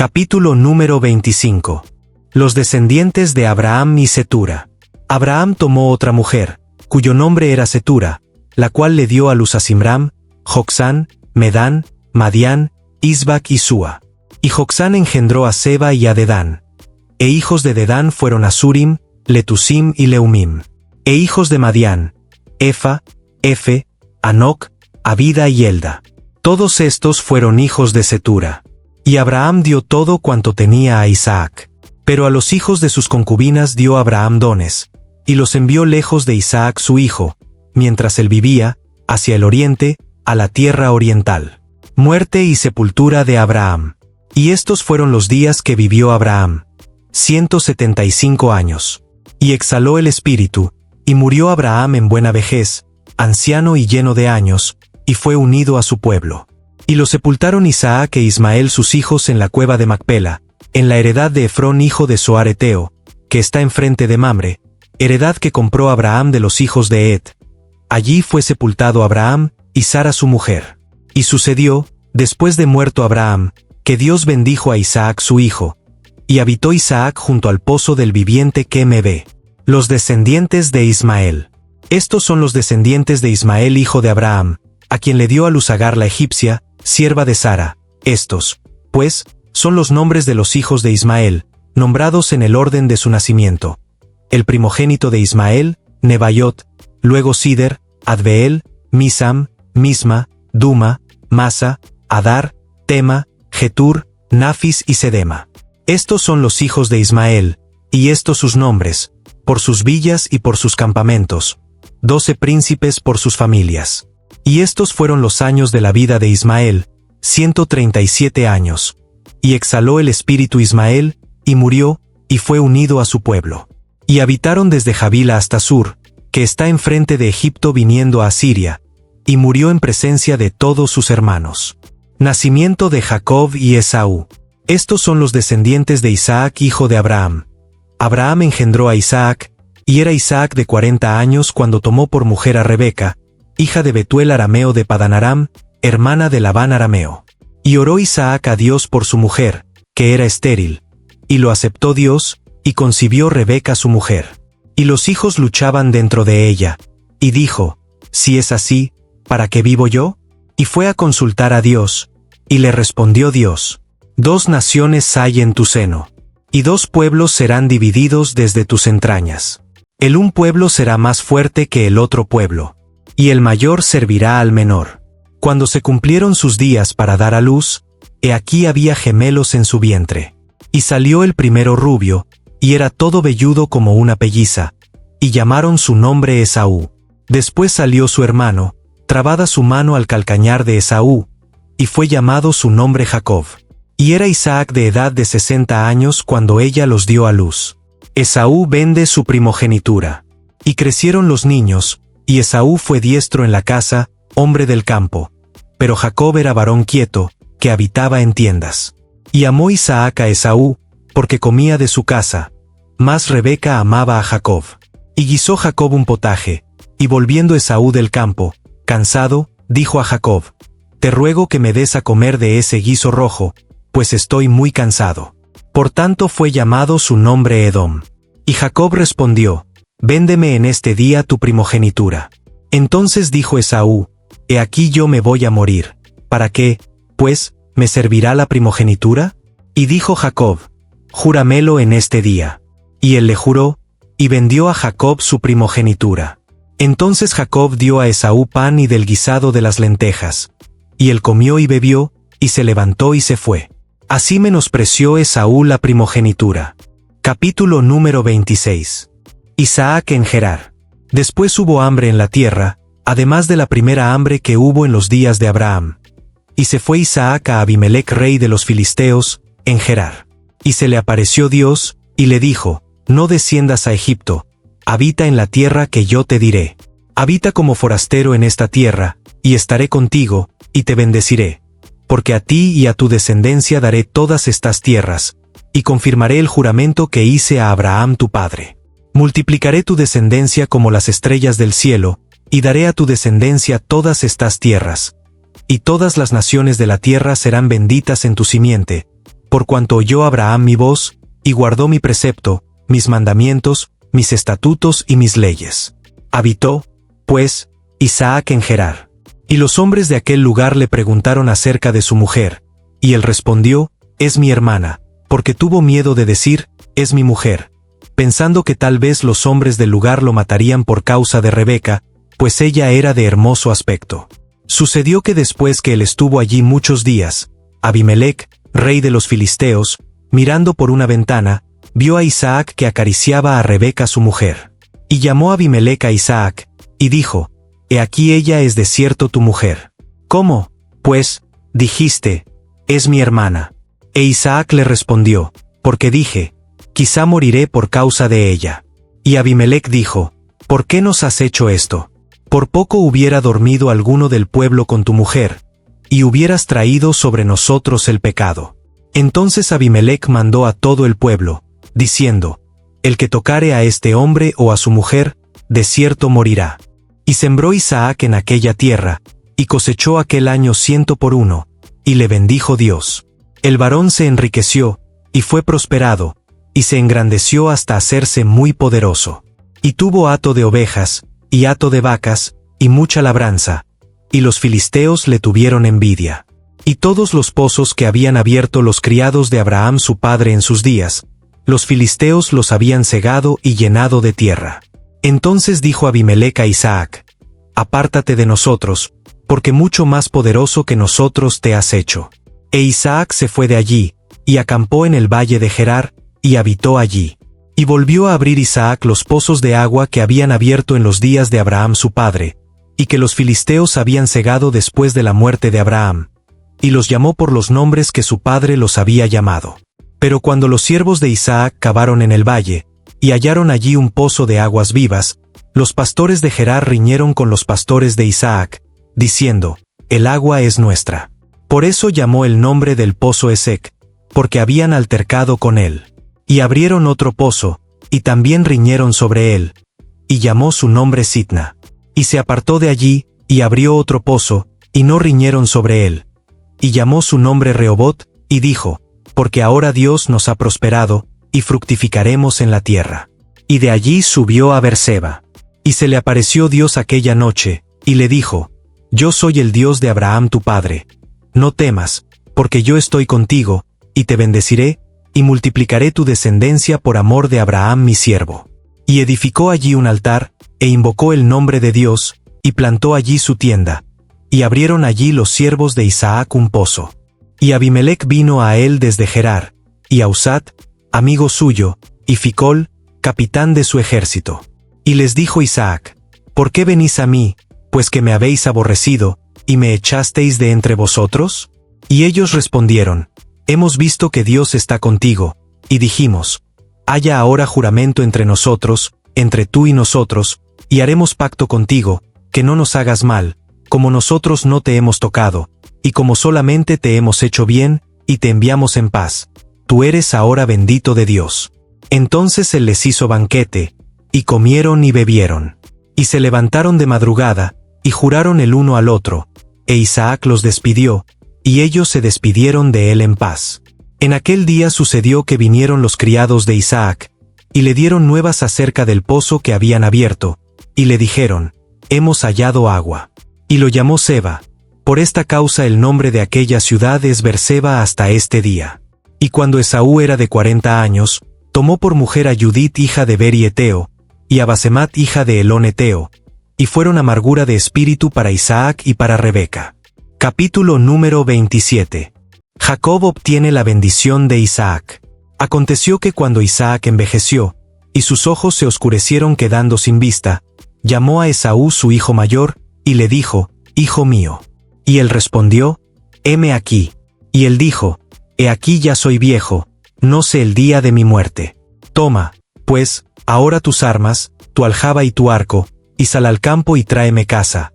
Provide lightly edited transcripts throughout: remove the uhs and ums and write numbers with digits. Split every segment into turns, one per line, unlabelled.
Capítulo número 25. Los descendientes de Abraham y Cetura. Abraham tomó otra mujer, cuyo nombre era Cetura, la cual le dio a luz a Zimram, Joksán, Medán, Madián, Isbac y Súa. Y Joksán engendró a Seba y a Dedán. E hijos de Dedán fueron Asurim, Letusim y Leumim. E hijos de Madián, Efa, Efe, Anoc, Abida y Elda. Todos estos fueron hijos de Cetura. Y Abraham dio todo cuanto tenía a Isaac. Pero a los hijos de sus concubinas dio Abraham dones, y los envió lejos de Isaac su hijo, mientras él vivía, hacia el oriente, a la tierra oriental. Muerte y sepultura de Abraham. Y estos fueron los días que vivió Abraham, 175 años. Y exhaló el espíritu, y murió Abraham en buena vejez, anciano y lleno de años, y fue unido a su pueblo. Y lo sepultaron Isaac e Ismael sus hijos en la cueva de Macpela, en la heredad de Efrón hijo de Zoar Eteo, que está enfrente de Mamre, heredad que compró Abraham de los hijos de Et. Allí fue sepultado Abraham y Sara su mujer. Y sucedió, después de muerto Abraham, que Dios bendijo a Isaac su hijo, y habitó Isaac junto al pozo del viviente que me ve. Los descendientes de Ismael. Estos son los descendientes de Ismael hijo de Abraham, a quien le dio a luz Agar la egipcia, sierva de Sara. Estos, pues, son los nombres de los hijos de Ismael, nombrados en el orden de su nacimiento. El primogénito de Ismael, Nebaiot, luego Sider, Adbeel, Misam, Misma, Duma, Masa, Adar, Tema, Getur, Nafis y Sedema. Estos son los hijos de Ismael, y estos sus nombres, por sus villas y por sus campamentos, 12 príncipes por sus familias. Y estos fueron los años de la vida de Ismael, 137 años. Y exhaló el espíritu Ismael, y murió, y fue unido a su pueblo. Y habitaron desde Javila hasta Sur, que está enfrente de Egipto viniendo a Asiria, y murió en presencia de todos sus hermanos. Nacimiento de Jacob y Esaú. Estos son los descendientes de Isaac hijo de Abraham. Abraham engendró a Isaac, y era Isaac de 40 años cuando tomó por mujer a Rebeca, hija de Betuel arameo de Padan Aram, hermana de Labán arameo. Y oró Isaac a Dios por su mujer, que era estéril, y lo aceptó Dios, y concibió Rebeca su mujer. Y los hijos luchaban dentro de ella, y dijo, si es así, ¿para qué vivo yo? Y fue a consultar a Dios, y le respondió Dios, 2 naciones hay en tu seno, y 2 pueblos serán divididos desde tus entrañas. El un pueblo será más fuerte que el otro pueblo, y el mayor servirá al menor. Cuando se cumplieron sus días para dar a luz, he aquí había gemelos en su vientre. Y salió el primero rubio, y era todo velludo como una pelliza, y llamaron su nombre Esaú. Después salió su hermano, trabada su mano al calcañar de Esaú, y fue llamado su nombre Jacob. Y era Isaac de edad de 60 años cuando ella los dio a luz. Esaú vende su primogenitura. Y crecieron los niños, y Esaú fue diestro en la casa, hombre del campo. Pero Jacob era varón quieto, que habitaba en tiendas. Y amó Isaac a Esaú, porque comía de su casa. Mas Rebeca amaba a Jacob. Y guisó Jacob un potaje, y volviendo Esaú del campo, cansado, dijo a Jacob, te ruego que me des a comer de ese guiso rojo, pues estoy muy cansado. Por tanto fue llamado su nombre Edom. Y Jacob respondió, véndeme en este día tu primogenitura. Entonces dijo Esaú, he aquí yo me voy a morir. ¿Para qué, pues, me servirá la primogenitura? Y dijo Jacob, júramelo en este día. Y él le juró, y vendió a Jacob su primogenitura. Entonces Jacob dio a Esaú pan y del guisado de las lentejas. Y él comió y bebió, y se levantó y se fue. Así menospreció Esaú la primogenitura. Capítulo número 26. Isaac en Gerar. Después hubo hambre en la tierra, además de la primera hambre que hubo en los días de Abraham. Y se fue Isaac a Abimelec rey de los filisteos, en Gerar. Y se le apareció Dios, y le dijo, no desciendas a Egipto, habita en la tierra que yo te diré. Habita como forastero en esta tierra, y estaré contigo, y te bendeciré. Porque a ti y a tu descendencia daré todas estas tierras, y confirmaré el juramento que hice a Abraham tu padre. Multiplicaré tu descendencia como las estrellas del cielo, y daré a tu descendencia todas estas tierras. Y todas las naciones de la tierra serán benditas en tu simiente, por cuanto oyó Abraham mi voz, y guardó mi precepto, mis mandamientos, mis estatutos y mis leyes. Habitó, pues, Isaac en Gerar. Y los hombres de aquel lugar le preguntaron acerca de su mujer, y él respondió, es mi hermana, porque tuvo miedo de decir, es mi mujer, pensando que tal vez los hombres del lugar lo matarían por causa de Rebeca, pues ella era de hermoso aspecto. Sucedió que después que él estuvo allí muchos días, Abimelec, rey de los filisteos, mirando por una ventana, vio a Isaac que acariciaba a Rebeca su mujer. Y llamó Abimelec a Isaac, y dijo, he aquí ella es de cierto tu mujer. ¿Cómo, pues, dijiste, es mi hermana? E Isaac le respondió, porque dije, quizá moriré por causa de ella. Y Abimelec dijo, ¿por qué nos has hecho esto? Por poco hubiera dormido alguno del pueblo con tu mujer, y hubieras traído sobre nosotros el pecado. Entonces Abimelec mandó a todo el pueblo, diciendo, el que tocare a este hombre o a su mujer, de cierto morirá. Y sembró Isaac en aquella tierra, y cosechó aquel año 100 por 1, y le bendijo Dios. El varón se enriqueció, y fue prosperado, y se engrandeció hasta hacerse muy poderoso. Y tuvo hato de ovejas, y hato de vacas, y mucha labranza, y los filisteos le tuvieron envidia. Y todos los pozos que habían abierto los criados de Abraham su padre en sus días, los filisteos los habían cegado y llenado de tierra. Entonces dijo Abimelec a Isaac, apártate de nosotros, porque mucho más poderoso que nosotros te has hecho. E Isaac se fue de allí, y acampó en el valle de Gerar, y habitó allí. Y volvió a abrir Isaac los pozos de agua que habían abierto en los días de Abraham su padre, y que los filisteos habían cegado después de la muerte de Abraham, y los llamó por los nombres que su padre los había llamado. Pero cuando los siervos de Isaac cavaron en el valle, y hallaron allí un pozo de aguas vivas, los pastores de Gerar riñeron con los pastores de Isaac, diciendo, el agua es nuestra. Por eso llamó el nombre del pozo Esec, porque habían altercado con él. Y abrieron otro pozo, y también riñeron sobre él, y llamó su nombre Sitna. Y se apartó de allí, y abrió otro pozo, y no riñeron sobre él. Y llamó su nombre Rehobot, y dijo, porque ahora Dios nos ha prosperado, y fructificaremos en la tierra. Y de allí subió a Beerseba. Y se le apareció Dios aquella noche, y le dijo, yo soy el Dios de Abraham tu padre. No temas, porque yo estoy contigo, y te bendeciré, y multiplicaré tu descendencia por amor de Abraham mi siervo. Y edificó allí un altar, e invocó el nombre de Dios, y plantó allí su tienda. Y abrieron allí los siervos de Isaac un pozo. Y Abimelec vino a él desde Gerar, y Ausat, amigo suyo, y Ficol, capitán de su ejército. Y les dijo Isaac, ¿por qué venís a mí, pues que me habéis aborrecido, y me echasteis de entre vosotros? Y ellos respondieron, hemos visto que Dios está contigo, y dijimos, haya ahora juramento entre nosotros, entre tú y nosotros, y haremos pacto contigo, que no nos hagas mal, como nosotros no te hemos tocado, y como solamente te hemos hecho bien, y te enviamos en paz. Tú eres ahora bendito de Dios. Entonces él les hizo banquete, y comieron y bebieron. Y se levantaron de madrugada, y juraron el uno al otro, e Isaac los despidió, y ellos se despidieron de él en paz. En aquel día sucedió que vinieron los criados de Isaac, y le dieron nuevas acerca del pozo que habían abierto, y le dijeron, hemos hallado agua. Y lo llamó Seba. Por esta causa el nombre de aquella ciudad es Beerseba hasta este día. Y cuando Esaú era de 40 años, tomó por mujer a Judith hija de Beri Eteo, y a Basemat hija de Elón Eteo, y fueron amargura de espíritu para Isaac y para Rebeca. Capítulo número 27. Jacob obtiene la bendición de Isaac. Aconteció que cuando Isaac envejeció, y sus ojos se oscurecieron quedando sin vista, llamó a Esaú su hijo mayor, y le dijo, hijo mío. Y él respondió, heme aquí. Y él dijo, he aquí ya soy viejo, no sé el día de mi muerte. Toma, pues, ahora tus armas, tu aljaba y tu arco, y sal al campo y tráeme caza.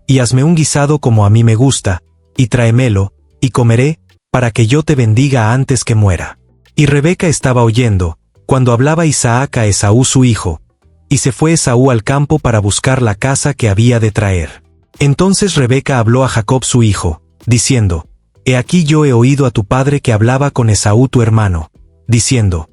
Y hazme un guisado como a mí me gusta, y tráemelo, y comeré, para que yo te bendiga antes que muera. Y Rebeca estaba oyendo, cuando hablaba Isaac a Esaú su hijo, y se fue Esaú al campo para buscar la caza que había de traer. Entonces Rebeca habló a Jacob su hijo, diciendo, He aquí yo he oído a tu padre que hablaba con Esaú tu hermano, diciendo,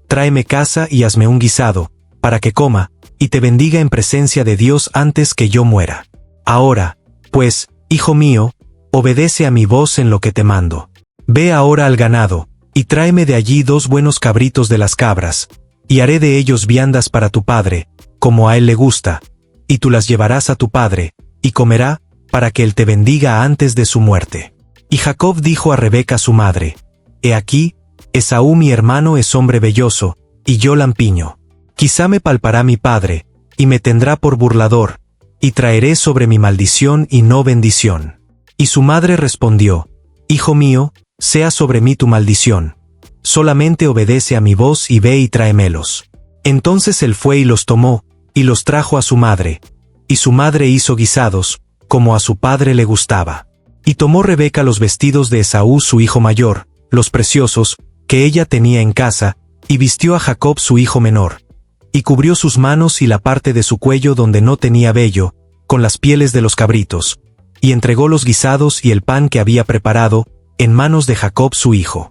tráeme caza y hazme un guisado, para que coma, y te bendiga en presencia de Dios antes que yo muera. Ahora, pues, hijo mío, obedece a mi voz en lo que te mando. Ve ahora al ganado, y tráeme de allí 2 buenos cabritos de las cabras, y haré de ellos viandas para tu padre, como a él le gusta, y tú las llevarás a tu padre, y comerá, para que él te bendiga antes de su muerte. Y Jacob dijo a Rebeca su madre, he aquí, Esaú mi hermano es hombre velloso, y yo lampiño. Quizá me palpará mi padre, y me tendrá por burlador, y traeré sobre mi maldición y no bendición. Y su madre respondió, hijo mío, sea sobre mí tu maldición. Solamente obedece a mi voz y ve y tráemelos. Entonces él fue y los tomó, y los trajo a su madre. Y su madre hizo guisados, como a su padre le gustaba. Y tomó Rebeca los vestidos de Esaú su hijo mayor, los preciosos, que ella tenía en casa, y vistió a Jacob su hijo menor. Y cubrió sus manos y la parte de su cuello donde no tenía vello, con las pieles de los cabritos, y entregó los guisados y el pan que había preparado, en manos de Jacob su hijo.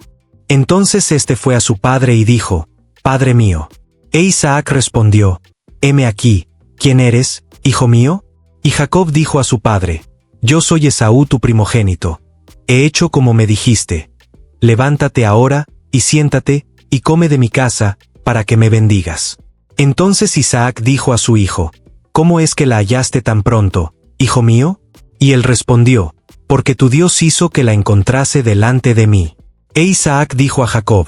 Entonces éste fue a su padre y dijo, Padre mío. E Isaac respondió, heme aquí, ¿quién eres, hijo mío? Y Jacob dijo a su padre, yo soy Esaú tu primogénito. He hecho como me dijiste. Levántate ahora, y siéntate, y come de mi casa, para que me bendigas. Entonces Isaac dijo a su hijo, ¿cómo es que la hallaste tan pronto, hijo mío? Y él respondió, porque tu Dios hizo que la encontrase delante de mí. E Isaac dijo a Jacob,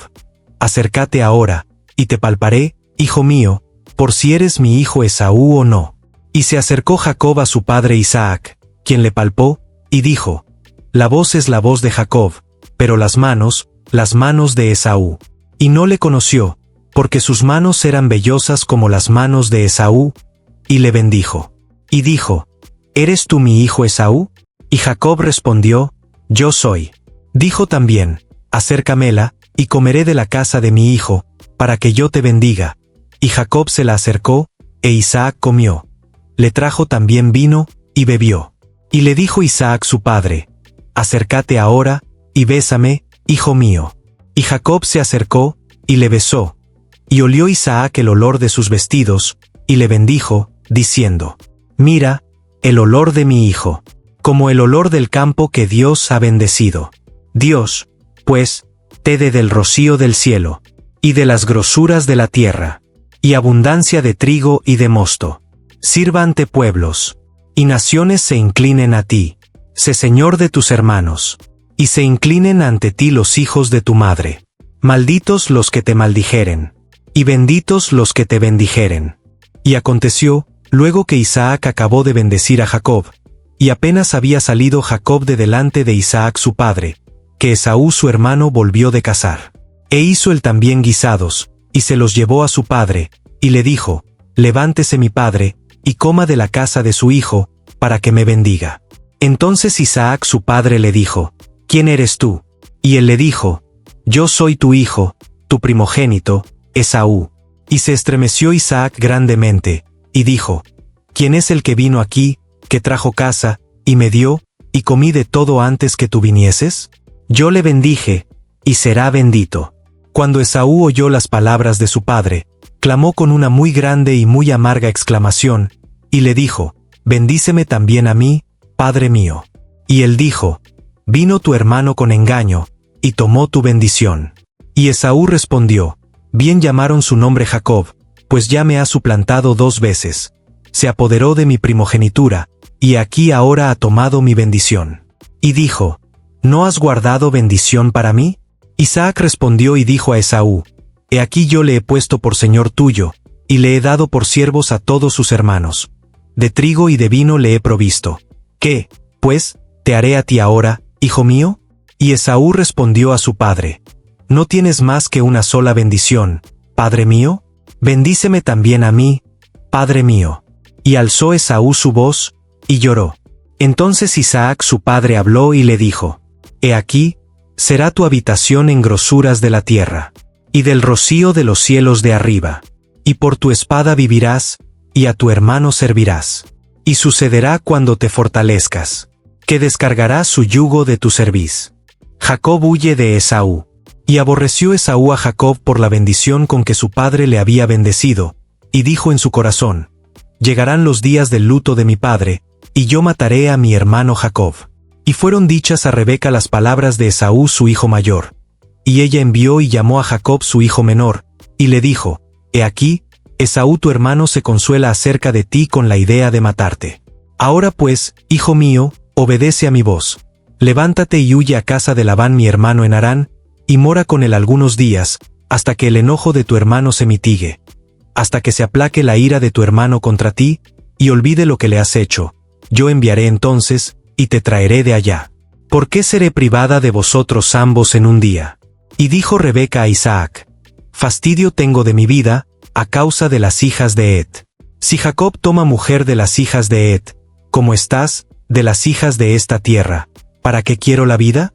acércate ahora, y te palparé, hijo mío, por si eres mi hijo Esaú o no. Y se acercó Jacob a su padre Isaac, quien le palpó, y dijo, la voz es la voz de Jacob, pero las manos de Esaú. Y no le conoció, porque sus manos eran vellosas como las manos de Esaú, y le bendijo. Y dijo, ¿eres tú mi hijo Esaú? Y Jacob respondió, yo soy. Dijo también, acércamela, y comeré de la casa de mi hijo, para que yo te bendiga. Y Jacob se la acercó, e Isaac comió. Le trajo también vino, y bebió. Y le dijo Isaac su padre, acércate ahora, y bésame, hijo mío. Y Jacob se acercó, y le besó. Y olió Isaac el olor de sus vestidos, y le bendijo, diciendo, mira, el olor de mi hijo, como el olor del campo que Dios ha bendecido. Dios, pues, te dé del rocío del cielo, y de las grosuras de la tierra, y abundancia de trigo y de mosto. Sirva ante pueblos, y naciones se inclinen a ti. Sé señor de tus hermanos, y se inclinen ante ti los hijos de tu madre. Malditos los que te maldijeren, y benditos los que te bendijeren. Y aconteció, luego que Isaac acabó de bendecir a Jacob, y apenas había salido Jacob de delante de Isaac su padre, que Esaú su hermano volvió de cazar. E hizo él también guisados, y se los llevó a su padre, y le dijo, levántese mi padre, y coma de la casa de su hijo, para que me bendiga. Entonces Isaac su padre le dijo, ¿quién eres tú? Y él le dijo, yo soy tu hijo, tu primogénito, Esaú. Y se estremeció Isaac grandemente, y dijo, ¿quién es el que vino aquí, que trajo caza, y me dio, y comí de todo antes que tú vinieses? Yo le bendije, y será bendito. Cuando Esaú oyó las palabras de su padre, clamó con una muy grande y muy amarga exclamación, y le dijo, bendíceme también a mí, padre mío. Y él dijo, vino tu hermano con engaño, y tomó tu bendición. Y Esaú respondió, bien llamaron su nombre Jacob, pues ya me ha suplantado 2 veces. Se apoderó de mi primogenitura, y aquí ahora ha tomado mi bendición. Y dijo, ¿no has guardado bendición para mí? Isaac respondió y dijo a Esaú, he aquí yo le he puesto por señor tuyo, y le he dado por siervos a todos sus hermanos. De trigo y de vino le he provisto. ¿Qué, pues, te haré a ti ahora, hijo mío? Y Esaú respondió a su padre, ¿no tienes más que una sola bendición, padre mío? Bendíceme también a mí, padre mío. Y alzó Esaú su voz, y lloró. Entonces Isaac su padre habló y le dijo, he aquí, será tu habitación en grosuras de la tierra, y del rocío de los cielos de arriba. Y por tu espada vivirás, y a tu hermano servirás. Y sucederá cuando te fortalezcas, que descargarás su yugo de tu cerviz. Jacob huye de Esaú. Y aborreció Esaú a Jacob por la bendición con que su padre le había bendecido, y dijo en su corazón: llegarán los días del luto de mi padre, y yo mataré a mi hermano Jacob. Y fueron dichas a Rebeca las palabras de Esaú su hijo mayor. Y ella envió y llamó a Jacob su hijo menor, y le dijo: he aquí, Esaú tu hermano se consuela acerca de ti con la idea de matarte. Ahora pues, hijo mío, obedece a mi voz. Levántate y huye a casa de Labán mi hermano en Harán, y mora con él algunos días, hasta que el enojo de tu hermano se mitigue, hasta que se aplaque la ira de tu hermano contra ti, y olvide lo que le has hecho. Yo enviaré entonces, y te traeré de allá. ¿Por qué seré privada de vosotros ambos en un día? Y dijo Rebeca a Isaac: fastidio tengo de mi vida, a causa de las hijas de Ed. Si Jacob toma mujer de las hijas de Ed, como estás, de las hijas de esta tierra, ¿para qué quiero la vida?